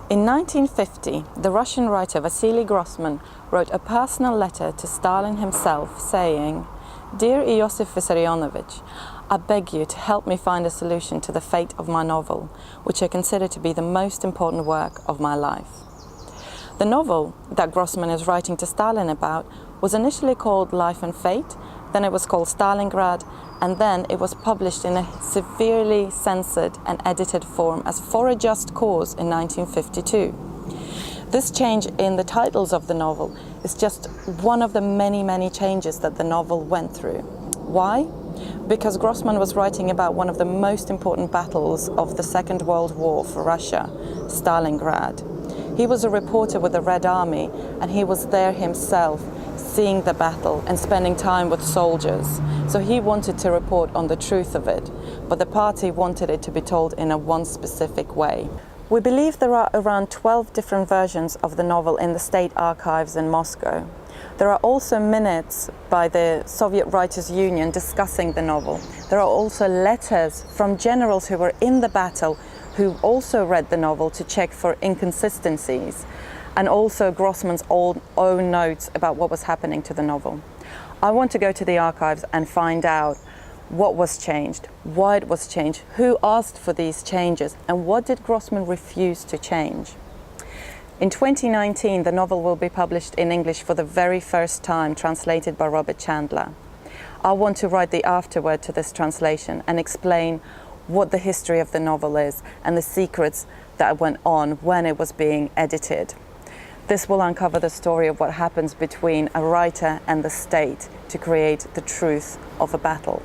In 1950, the Russian writer Vasily Grossman wrote a personal letter to Stalin himself saying, "Dear Iosif Vissarionovich, I beg you to help me find a solution to the fate of my novel, which I consider to be the most important work of my life." The novel that Grossman is writing to Stalin about was initially called Life and Fate, then it was called Stalingrad, and then it was published in a severely censored and edited form as For a Just Cause in 1952. This change in the titles of the novel is just one of the many changes that the novel went through. Why? Because Grossman was writing about one of the most important battles of the Second World War for Russia, Stalingrad. He was a reporter with the Red Army, and he was there himself, seeing the battle and spending time with soldiers. So he wanted to report on the truth of it, but the party wanted it to be told in a one specific way. We believe there are around 12 different versions of the novel in the state archives in Moscow. There are also minutes by the Soviet Writers' Union discussing the novel. There are also letters from generals who were in the battle who also read the novel to check for inconsistencies, and also Grossman's own notes about what was happening to the novel. I want to go to the archives and find out what was changed, why it was changed, who asked for these changes, and what did Grossman refuse to change. In 2019, the novel will be published in English for the very first time, translated by Robert Chandler. I want to write the afterword to this translation and explain what the history of the novel is and the secrets that went on when it was being edited. This will uncover the story of what happens between a writer and the state to create the truth of a battle.